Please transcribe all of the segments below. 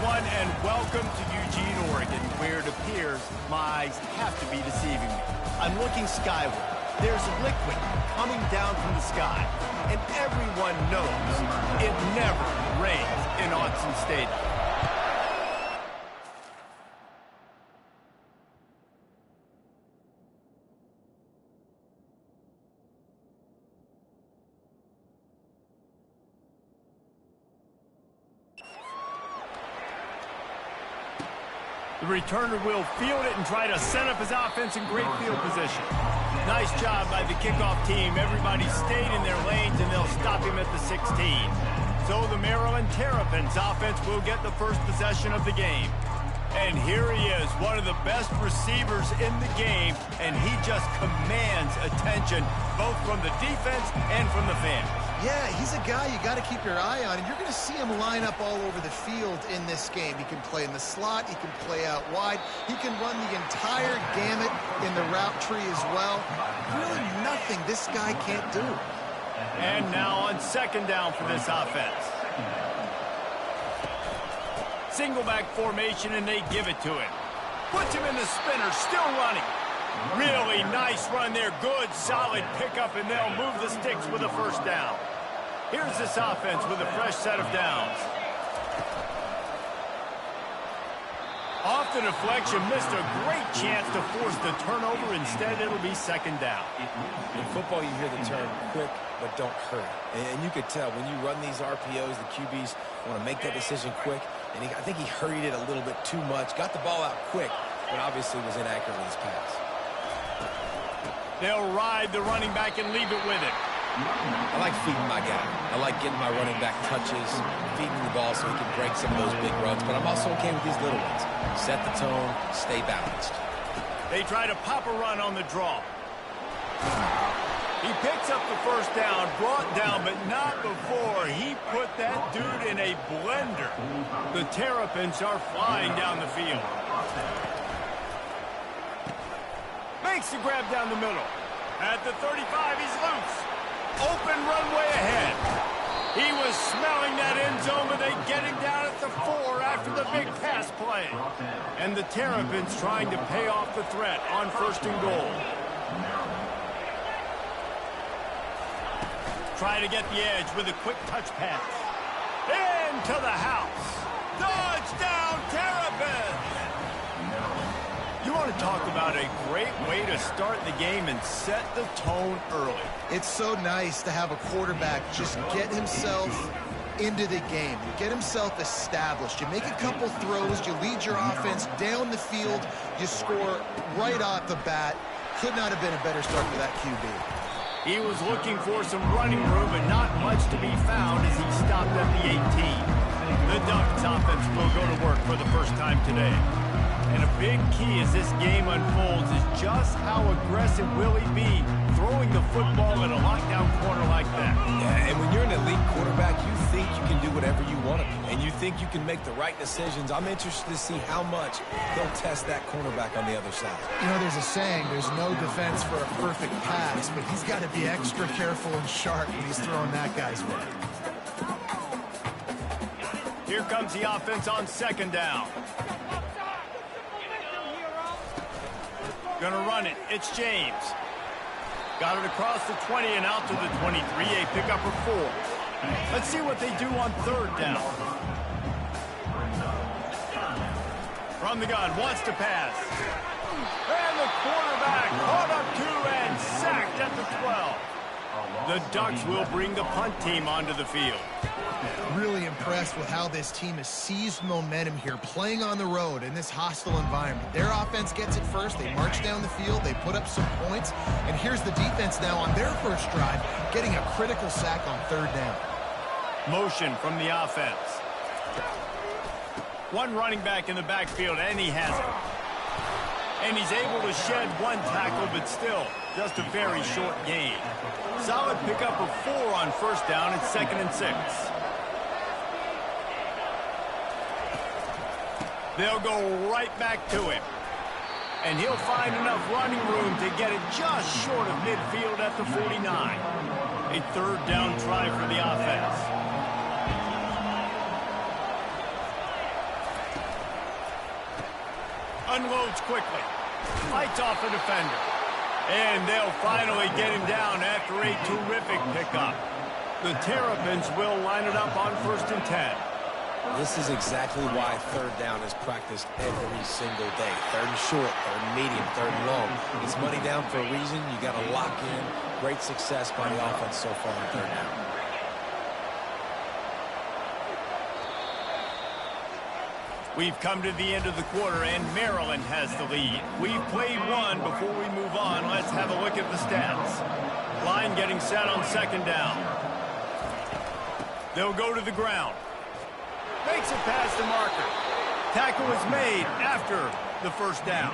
everyone, and welcome to Eugene, Oregon, where it appears my eyes have to be deceiving me. I'm looking skyward. There's liquid coming down from the sky, and everyone knows it never rains in Autzen Stadium. The returner will field it and try to set up his offense in great field position. Nice job by the kickoff team. Everybody stayed in their lanes, and they'll stop him at the 16. So the Maryland Terrapins offense will get the first possession of the game. And here he is, one of the best receivers in the game, and he just commands attention both from the defense and from the fans. Yeah, he's a guy you got to keep your eye on, and you're going to see him line up all over the field in this game. He can play in the slot, he can play out wide, he can run the entire gamut in the route tree as well. Really nothing this guy can't do. And now on second down for this offense. Single back formation, and they give it to him. Puts him in the spinner, still running. Really nice run there. Good, solid pickup, and they'll move the sticks with a first down. Here's this offense with a fresh set of downs. Off the deflection, missed a great chance to force the turnover. Instead, it'll be second down. In football, you hear the term quick, but don't hurry. And you could tell when you run these RPOs, the QBs want to make that decision quick. And I think he hurried it a little bit too much. Got the ball out quick, but obviously was inaccurate with his pass. They'll ride the running back and leave it with it. I like feeding my guy. I like getting my running back touches, feeding the ball so he can break some of those big runs, but I'm also okay with these little ones. Set the tone, stay balanced. They try to pop a run on the draw. He picks up the first down, brought down, but not before he put that dude in a blender. The Terrapins are flying down the field. Makes the grab down the middle. At the 35, he's loose. Open runway ahead. He was smelling that end zone, but they get him down at the 4 after the big pass play. And the Terrapins trying to pay off the threat on first and goal. Try to get the edge with a quick touch pass. Into the house. Touchdown, Terrapins! You want to talk about a great way to start the game and set the tone early. It's so nice to have a quarterback just get himself into the game, get himself established. You make a couple throws, you lead your offense down the field, you score right off the bat. Could not have been a better start for that QB. He was looking for some running room, but not much to be found as he stopped at the 18. The Ducks offense will go to work for the first time today. And a big key as this game unfolds is just how aggressive will he be throwing the football in a lockdown corner like that. Yeah, and when you're an elite quarterback, you think you can do whatever you want to do. And you think you can make the right decisions. I'm interested to see how much he'll test that cornerback on the other side. You know, there's a saying, there's no defense for a perfect pass, but he's got to be extra careful and sharp when he's throwing that guy's way. Here comes the offense on second down. Gonna run it. It's James. Got it across the 20 and out to the 23. A pickup of 4. Let's see what they do on third down. From the gun, wants to pass. And the quarterback caught up 2 and sacked at the 12. The Ducks will bring the punt team onto the field. Really impressed with how this team has seized momentum here, playing on the road in this hostile environment. Their offense gets it first, they march down the field, they put up some points, and here's the defense now on their first drive, getting a critical sack on third down. Motion from the offense. One running back in the backfield, and he has it. And he's able to shed 1 tackle, but still, just a very short gain. Solid pickup of 4 on first down and 2nd and 6. They'll go right back to him. And he'll find enough running room to get it just short of midfield at the 49. A third down try for the offense. Unloads quickly. Fights off a defender. And they'll finally get him down after a terrific pickup. The Terrapins will line it up on 1st and 10. This is exactly why 3rd down is practiced every single day. 3rd and short, 3rd and medium, 3rd and long. It's money down for a reason. You got to lock in. Great success by the offense so far on 3rd down. We've come to the end of the quarter, and Maryland has the lead. We've played one. Before we move on, let's have a look at the stats. Line getting set on 2nd down. They'll go to the ground. Makes it past the marker. Tackle is made after the 1st down.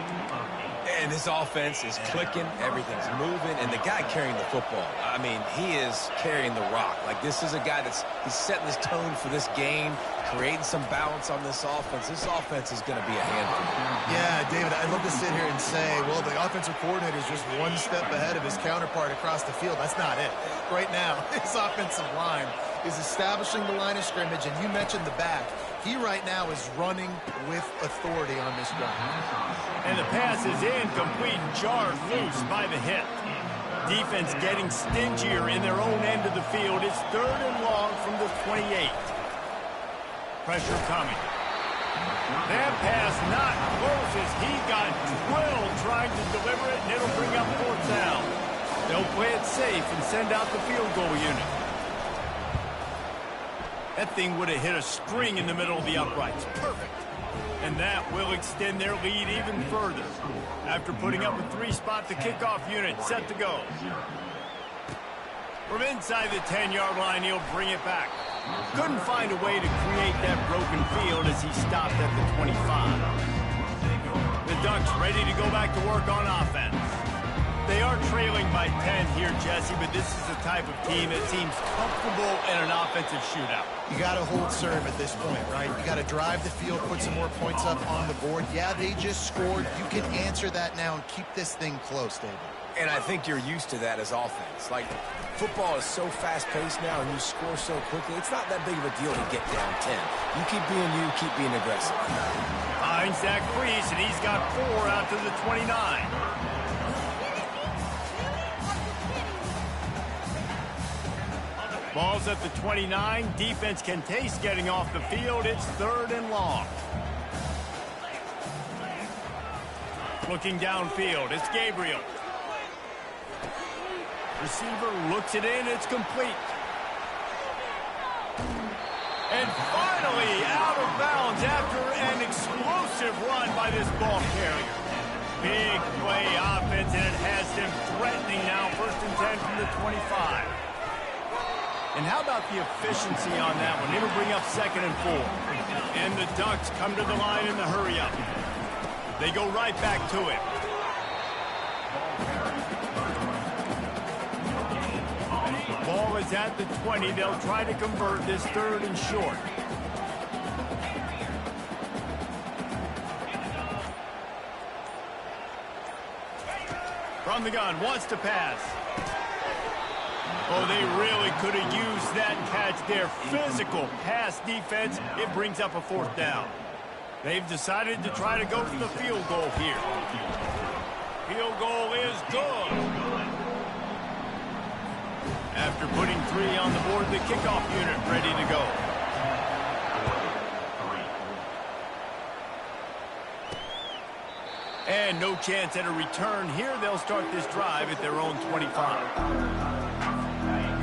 And this offense is clicking, everything's moving, and the guy carrying the football, I mean, he is carrying the rock. Like, this is a guy he's setting this tone for this game, creating some balance on this offense. This offense is going to be a handful. Yeah, David, I'd love to sit here and say, well, the offensive coordinator is just one step ahead of his counterpart across the field. That's not it. Right now, his offensive line is establishing the line of scrimmage, and you mentioned the back. He right now is running with authority on this drive. And the pass is incomplete, jarred loose by the hit. Defense getting stingier in their own end of the field. It's 3rd and long from the 28. Pressure coming. That pass not close as he got drilled trying to deliver it, and it'll bring up 4th down. They'll play it safe and send out the field goal unit. That thing would have hit a string in the middle of the uprights. Perfect. And that will extend their lead even further. After putting up a 3-spot, the kickoff unit set to go. From inside the 10-yard line, he'll bring it back. Couldn't find a way to create that broken field as he stopped at the 25. The Ducks ready to go back to work on offense. They are trailing by 10 here, Jesse, but this is the type of team that seems comfortable in an offensive shootout. You got to hold serve at this point, right? You got to drive the field, put some more points up on the board. Yeah, they just scored. You can answer that now and keep this thing close, David. And I think you're used to that as offense. Like, football is so fast-paced now, and you score so quickly. It's not that big of a deal to get down 10. You keep being you, keep being aggressive. Finds Zach Priest, and he's got 4 out to the 29. Ball's at the 29. Defense can taste getting off the field. It's 3rd and long. Looking downfield, it's Gabriel. Receiver looks it in. It's complete. And finally out of bounds after an explosive run by this ball carrier. Big play offense, and it has them threatening now. 1st and 10 from the 25. And how about the efficiency on that one? It'll bring up 2nd and 4. And the Ducks come to the line in the hurry-up. They go right back to it. Ball is at the 20. They'll try to convert this 3rd and short. From the gun, wants to pass. Oh, they really could have used that catch there. Physical pass defense. It brings up a 4th down. They've decided to try to go for the field goal here. Field goal is good. After putting 3 on the board, the kickoff unit ready to go. And no chance at a return here. They'll start this drive at their own 25.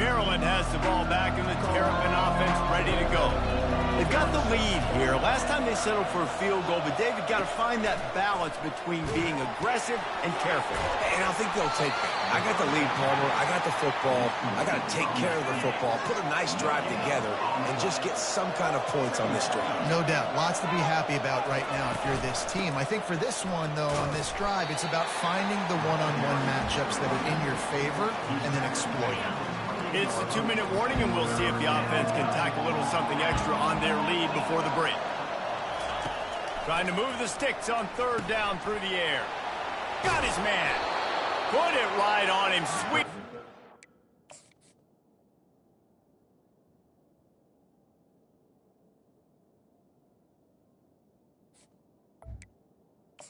Maryland has the ball back, and the Terrapin offense ready to go. They've got the lead here. Last time they settled for a field goal, but David got to find that balance between being aggressive and careful. And I think they'll take that. I got the lead, Palmer. I got the football. I got to take care of the football, put a nice drive together, and just get some kind of points on this drive. No doubt. Lots to be happy about right now if you're this team. I think for this one, though, on this drive, it's about finding the one-on-one matchups that are in your favor and then exploiting. It's the 2-minute warning, and we'll see if the offense can tack a little something extra on their lead before the break. Trying to move the sticks on 3rd down through the air. Got his man. Put it right on him. Sweet.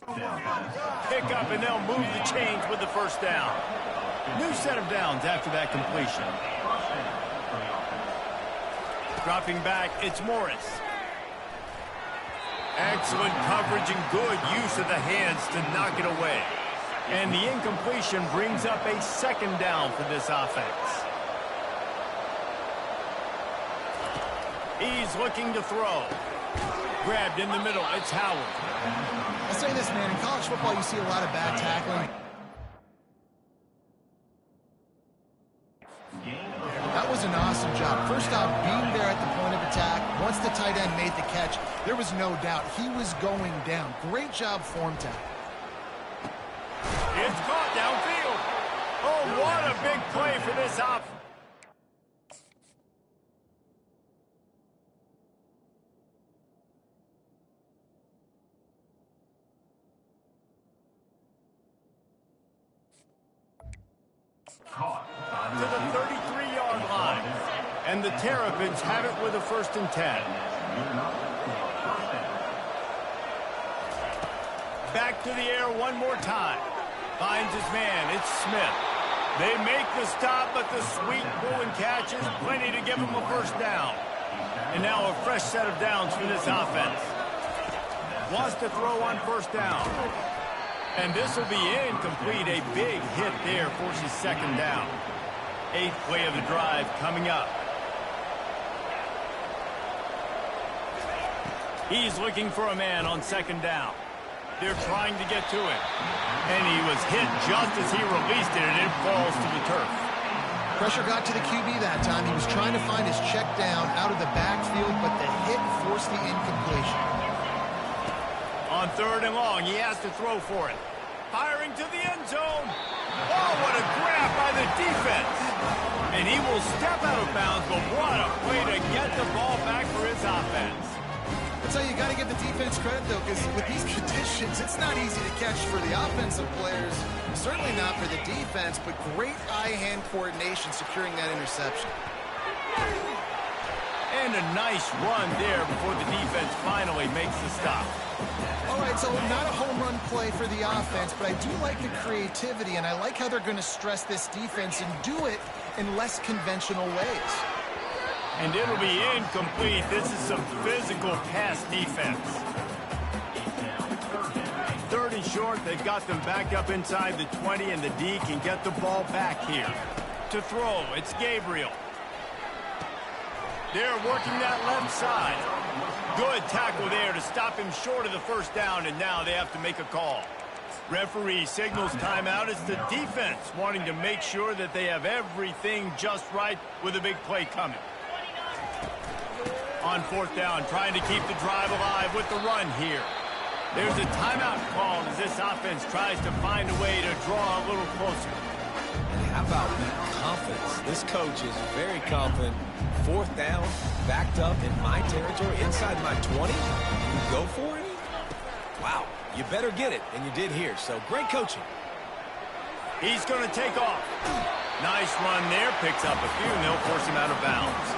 Pick up, and they'll move the chains with the first down. New set of downs after that completion. Dropping back, it's Morris. Excellent coverage and good use of the hands to knock it away. And the incompletion brings up a second down for this offense. He's looking to throw. Grabbed in the middle, it's Howard. I'll say this, man, in college football you see a lot of bad tackling. That was an awesome job. First off, being there at the point of attack. Once the tight end made the catch, there was no doubt he was going down. Great job form tackle. It's caught downfield. Oh, what a big play for this offense. To the 33-yard line. And the Terrapins have it with a 1st and 10. Back to the air one more time. Finds his man. It's Smith. They make the stop, but the sweet pull and catch is plenty to give them a first down. And now a fresh set of downs for this offense. Wants to throw on first down. And this will be incomplete. A big hit there forces second down. 8th play of the drive coming up. He's looking for a man on second down. They're trying to get to him. And he was hit just as he released it, and it falls to the turf. Pressure got to the QB that time. He was trying to find his check down out of the backfield, but the hit forced the incompletion. On 3rd and long, he has to throw for it. Firing to the end zone. Oh, what a grab by the defense. And he will step out of bounds, but what a play to get the ball back for his offense. That's how you got to give the defense credit, though, because with these conditions, it's not easy to catch for the offensive players. Certainly not for the defense, but great eye-hand coordination securing that interception. And a nice run there before the defense finally makes the stop. All right, so not a home run play for the offense, but I do like the creativity, and I like how they're going to stress this defense and do it in less conventional ways. And it'll be incomplete. This is some physical pass defense. 3rd and short, they've got them back up inside the 20, and the D can get the ball back here. To throw, it's Gabriel. They're working that left side. Good tackle there to stop him short of the first down, and now they have to make a call. Referee signals timeout. It's the defense wanting to make sure that they have everything just right with a big play coming. On 4th down, trying to keep the drive alive with the run here. There's a timeout called as this offense tries to find a way to draw a little closer. How about confidence? This coach is very confident. 4th down, backed up in my territory, inside my 20. You go for it? Wow, you better get it, and you did here. So great coaching. He's going to take off. Nice run there, picks up a few, and they'll force him out of bounds.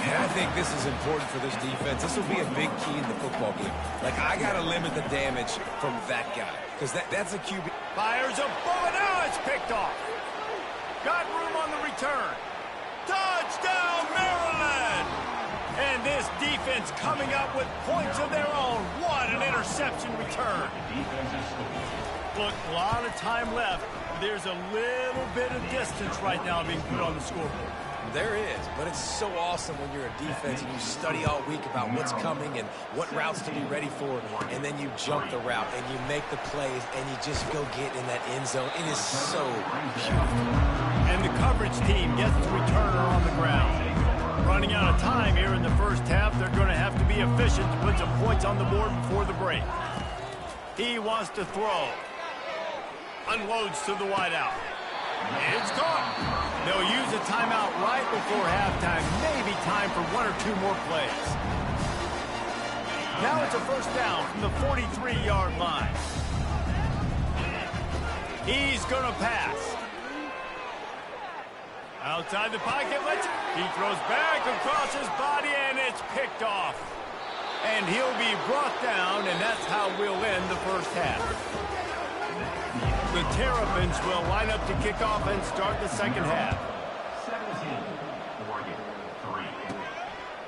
And I think this is important for this defense. This will be a big key in the football game. Like, I got to limit the damage from that guy, because that's a QB. Fires a bullet. Now it's picked off. Got room on the return. Touchdown, Maryland! And this defense coming up with points of their own. What an interception return. Look, a lot of time left. There's a little bit of distance right now being put on the scoreboard. There is, but it's so awesome when you're a defense and you study all week about what's coming and what routes to be ready for, and then you jump the route and you make the plays and you just go get in that end zone. It is so beautiful. And the coverage team gets the returner on the ground. Running out of time here in the first half, they're going to have to be efficient to put some points on the board before the break. He wants to throw. Unloads to the wideout. It's caught. They'll use a timeout right before halftime. Maybe time for 1 or 2 more plays. Now it's a first down from the 43-yard line. He's going to pass. Outside the pocket, he throws back across his body, and it's picked off. And he'll be brought down, and that's how we'll end the first half. The Terrapins will line up to kick off and start the second half.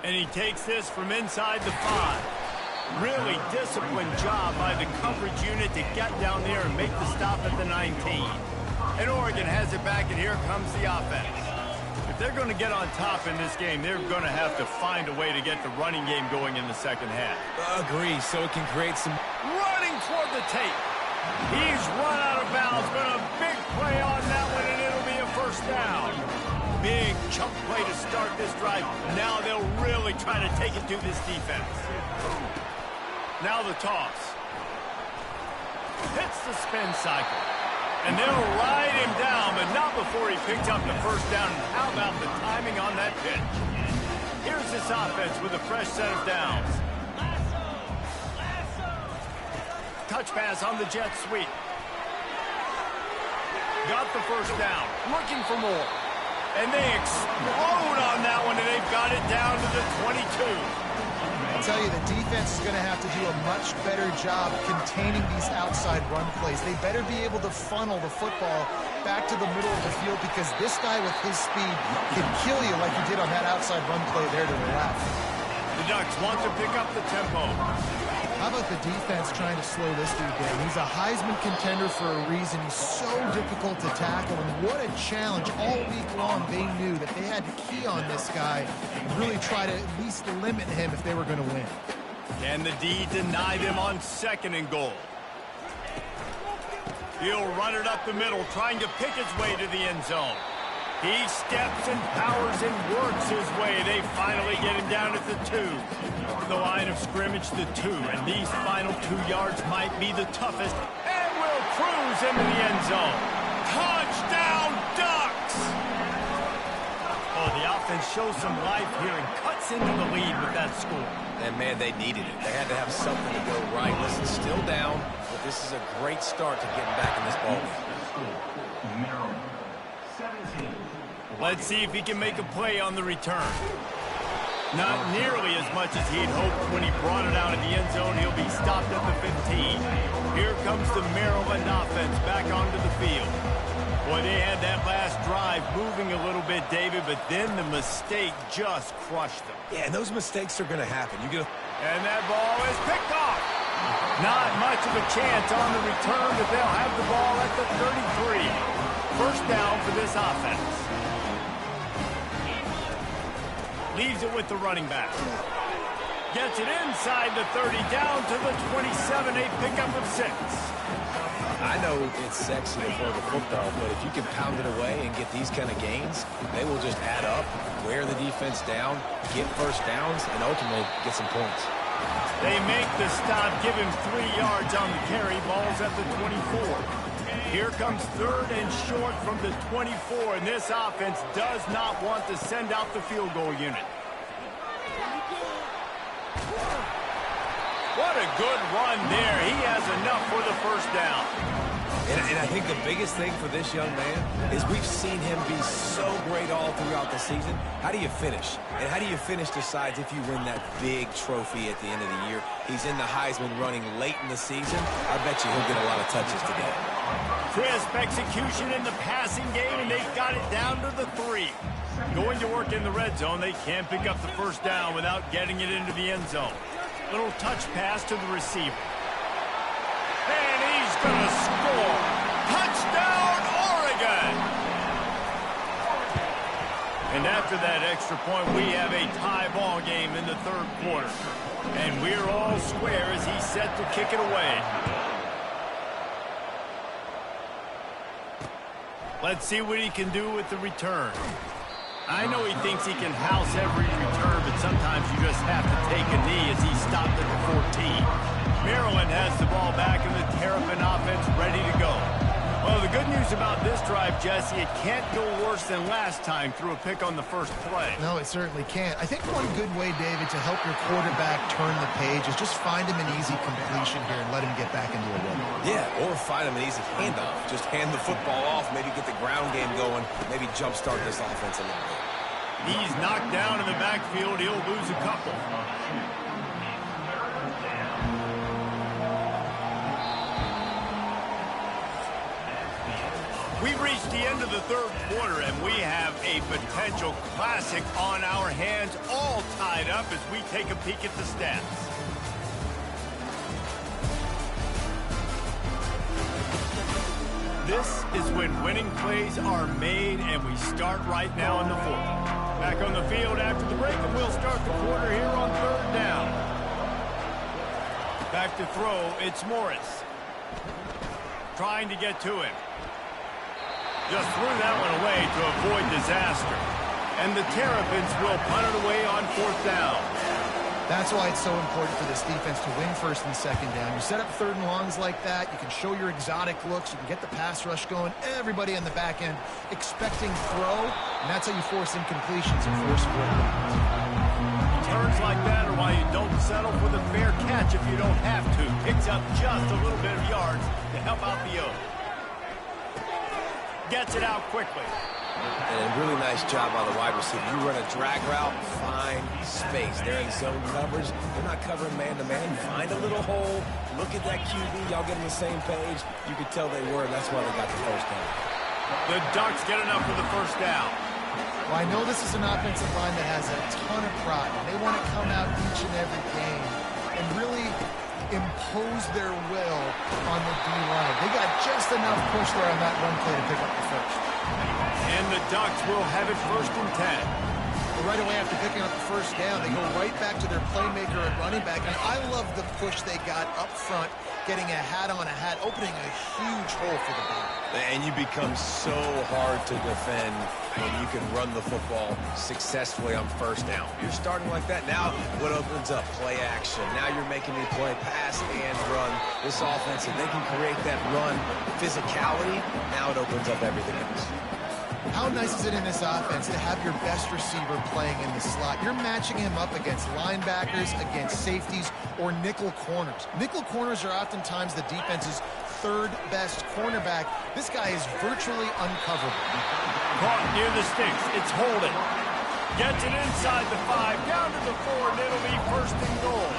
And he takes this from inside the 5. Really disciplined job by the coverage unit to get down there and make the stop at the 19. And Oregon has it back, and here comes the offense. If they're going to get on top in this game, they're going to have to find a way to get the running game going in the second half. Agree, so it can create some... Running toward the tape. He's run out of bounds, but a big play on that one, and it'll be a first down. Big chunk play to start this drive. Now they'll really try to take it to this defense. Now the toss. Hits the spin cycle. And they'll ride him down, but not before he picks up the first down. And how about the timing on that pitch? Here's this offense with a fresh set of downs. Touch pass on the jet sweep. Got the first down. Looking for more. And they explode on that one, and they've got it down to the 22. I'll tell you, the defense is going to have to do a much better job containing these outside run plays. They better be able to funnel the football back to the middle of the field, because this guy with his speed can kill you like he did on that outside run play there to the left. The Ducks want to pick up the tempo. How about the defense trying to slow this dude down? He's a Heisman contender for a reason. He's so difficult to tackle, and what a challenge. All week long, they knew that they had to key on this guy and really try to at least limit him if they were going to win. Can the D deny them on 2nd and goal? He'll run it up the middle, trying to pick his way to the end zone. He steps and powers and works his way. They finally get him down at the 2. The line of scrimmage, the 2. And these final 2 yards might be the toughest. And will cruise into the end zone. Touchdown, Ducks! Oh, the offense shows some life here and cuts into the lead with that score. And, man, they needed it. They had to have something to go right. Listen, still down, but this is a great start to getting back in this ball game. Let's see if he can make a play on the return. Not nearly as much as he'd hoped when he brought it out of the end zone. He'll be stopped at the 15. Here comes the Maryland offense back onto the field. Boy, they had that last drive moving a little bit, David, but then the mistake just crushed them. Yeah, and those mistakes are going to happen. And that ball is picked off. Not much of a chance on the return, but they'll have the ball at the 33. First down for this offense. Leaves it with the running back. Gets it inside the 30, down to the 27, a pickup of 6. I know it's sexy to throw the football, but if you can pound it away and get these kind of gains, they will just add up, wear the defense down, get first downs, and ultimately get some points. They make the stop, give him 3 yards on the carry, ball's at the 24. Here comes 3rd and short from the 24, and this offense does not want to send out the field goal unit. What a good run there. He has enough for the first down. And I think the biggest thing for this young man is we've seen him be so great all throughout the season. How do you finish? And how do you finish decides if you win that big trophy at the end of the year. He's in the Heisman running late in the season. I bet you he'll get a lot of touches today. Crisp execution in the passing game, and they've got it down to the 3. Going to work in the red zone. They can't pick up the first down without getting it into the end zone. Little touch pass to the receiver. And he's going to score. Touchdown, Oregon! And after that extra point, we have a tie ball game in the 3rd quarter. And we're all square as he's set to kick it away. Let's see what he can do with the return. I know he thinks he can house every return, but sometimes you just have to take a knee as he stopped at the 14. Maryland has the ball back, and the Terrapin offense ready to go. Well, the good news about this drive, Jesse, it can't go worse than last time through a pick on the first play. No, it certainly can't. I think one good way, David, to help your quarterback turn the page is just find him an easy completion here and let him get back into a rhythm. Yeah, or find him an easy handoff. Just hand the football off, maybe get the ground game going, maybe jumpstart this offense a little bit. He's knocked down in the backfield. He'll lose a couple. We've reached the end of the third quarter, and we have a potential classic on our hands, all tied up as we take a peek at the stats. This is when winning plays are made, and we start right now in the fourth. Back on the field after the break, and we'll start the quarter here on third down. Back to throw, it's Morris. Trying to get to him. Just threw that one away to avoid disaster. And the Terrapins will punt it away on fourth down. That's why it's so important for this defense to win first and second down. You set up third and longs like that. You can show your exotic looks. You can get the pass rush going. Everybody on the back end expecting throw, and that's how you force incompletions and force quarterbacks. Turns like that are why you don't settle for the fair catch if you don't have to. Picks up just a little bit of yards to help out the O. Gets it out quickly. And a really nice job by the wide receiver. You run a drag route, find space. They're in zone coverage. They're not covering man-to-man. Find a little hole. Look at that QB. Y'all get on the same page. You could tell they were, and that's why they got the first down. The Ducks get enough for the first down. Well, I know this is an offensive line that has a ton of pride. They want to come out each and every game and really impose their will on the D-line. They got just enough push there on that run play to pick up the first. And the Ducks will have it 1st and 10. Well, right away after picking up the first down, they go right back to their playmaker at running back. And I love the push they got up front, getting a hat on a hat, opening a huge hole for the ball. And you become so hard to defend when you can run the football successfully on first down. You're starting like that. Now what opens up? Play action. Now you're making me play pass and run. This offense, if they can create that run physicality, now it opens up everything else. How nice is it in this offense to have your best receiver playing in the slot? You're matching him up against linebackers, against safeties, or nickel corners. Nickel corners are oftentimes the defense's third best cornerback. This guy is virtually uncoverable. Caught near the sticks. It's Holden. Gets it inside the 5, down to the 4, and it'll be 1st and goal.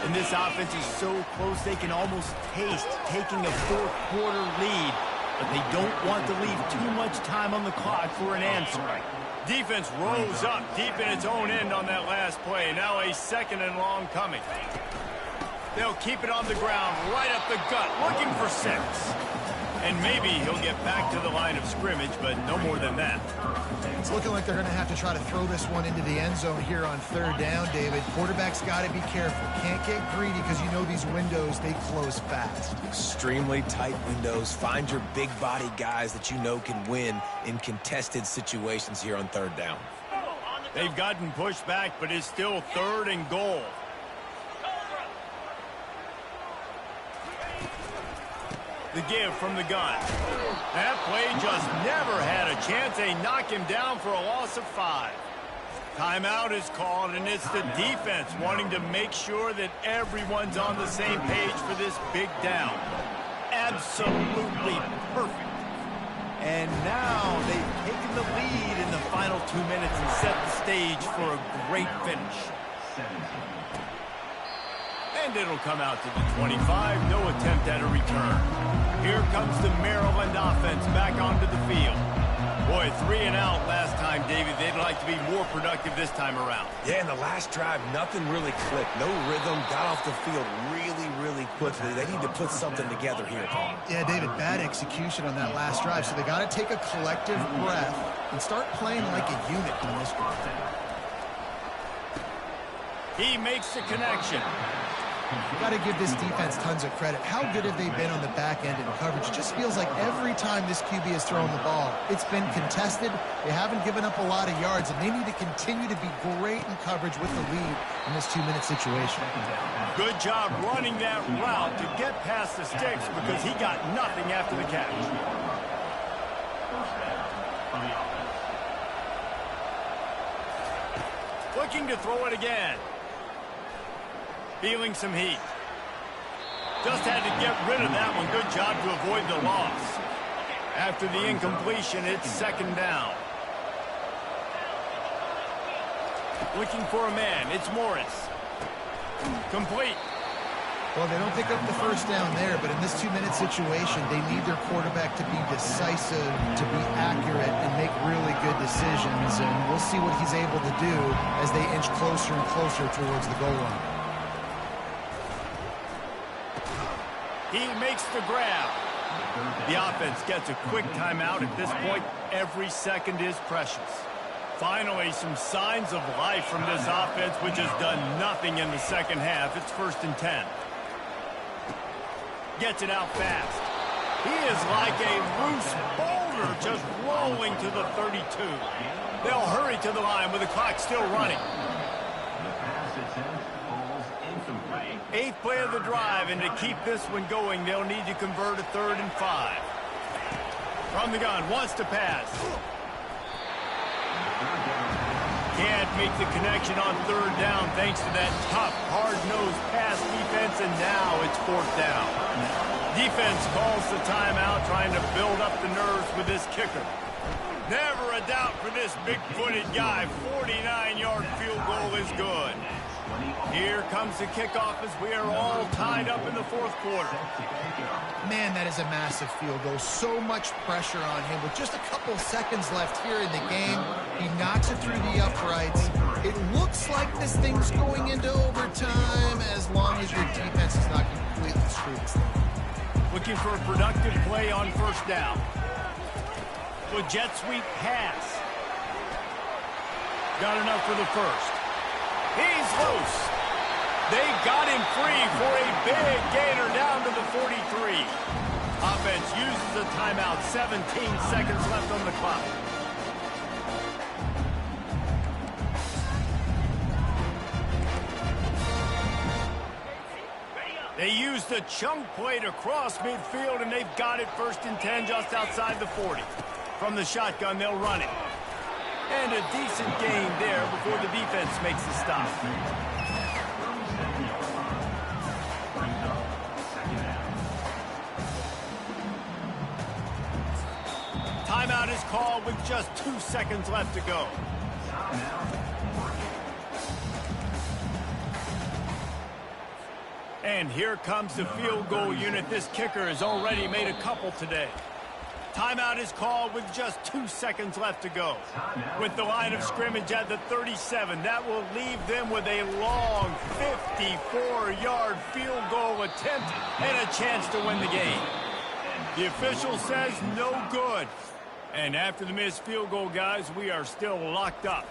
And this offense is so close they can almost taste taking a fourth-quarter lead. But they don't want to leave too much time on the clock for an answer. Defense rose up deep in its own end on that last play. Now a 2nd and long coming. They'll keep it on the ground, right up the gut, looking for 6. And maybe he'll get back to the line of scrimmage, but no more than that. It's looking like they're going to have to try to throw this one into the end zone here on third down, David. Quarterback's got to be careful. Can't get greedy because you know these windows, they close fast. Extremely tight windows. Find your big body guys that you know can win in contested situations here on third down. They've gotten pushed back, but it's still 3rd and goal. The give from the gun. That play just never had a chance. They knock him down for a loss of 5. Timeout is called, and it's the defense wanting to make sure that everyone's on the same page for this big down. Absolutely perfect. And now they've taken the lead in the final 2 minutes and set the stage for a great finish. And it'll come out to the 25. No attempt at a return. Here comes the Maryland offense back onto the field. Boy, 3 and out last time, David. They'd like to be more productive this time around. Yeah, in the last drive, nothing really clicked. No rhythm. Got off the field really quickly. They need to put something together here, Paul. Yeah, David, bad execution on that last drive. So they got to take a collective breath and start playing like a unit on this one. He makes the connection. You got to give this defense tons of credit. How good have they been on the back end in coverage? It just feels like every time this QB has thrown the ball, it's been contested. They haven't given up a lot of yards, and they need to continue to be great in coverage with the lead in this 2-minute situation. Good job running that route to get past the sticks because he got nothing after the catch. Looking to throw it again. Feeling some heat. Just had to get rid of that one. Good job to avoid the loss. After the incompletion, it's 2nd down. Looking for a man. It's Morris. Complete. Well, they don't pick up the first down there, but in this 2-minute situation, they need their quarterback to be decisive, to be accurate, and make really good decisions. And we'll see what he's able to do as they inch closer and closer towards the goal line. He makes the grab. The offense gets a quick timeout. At this point, every second is precious. Finally, some signs of life from this offense, which has done nothing in the second half. It's 1st and 10. Gets it out fast. He is like a loose boulder just rolling to the 32. They'll hurry to the line with the clock still running. 8th play of the drive, and to keep this one going, they'll need to convert a 3rd and 5. From the gun, wants to pass. Can't make the connection on 3rd down thanks to that tough, hard-nosed pass defense, and now it's 4th down. Defense calls the timeout, trying to build up the nerves with this kicker. Never a doubt for this big-footed guy. 49-yard field goal is good. Here comes the kickoff as we are all tied up in the 4th quarter. Man, that is a massive field goal. So much pressure on him. With just a couple seconds left here in the game, he knocks it through the uprights. It looks like this thing's going into overtime as long as your defense is not completely screwed. Looking for a productive play on 1st down. With jet sweep pass. Got enough for the 1st. He's loose. They got him free for a big gainer down to the 43. Offense uses a timeout. 17 seconds left on the clock. They used the chunk play to cross midfield, and they've got it 1st and 10 just outside the 40. From the shotgun, they'll run it. And a decent gain there before the defense makes the stop. Timeout is called with just 2 seconds left to go. And here comes the field goal unit. This kicker has already made a couple today. Timeout is called with just 2 seconds left to go. With the line of scrimmage at the 37, that will leave them with a long 54-yard field goal attempt and a chance to win the game. The official says no good. And after the missed field goal, guys, we are still locked up.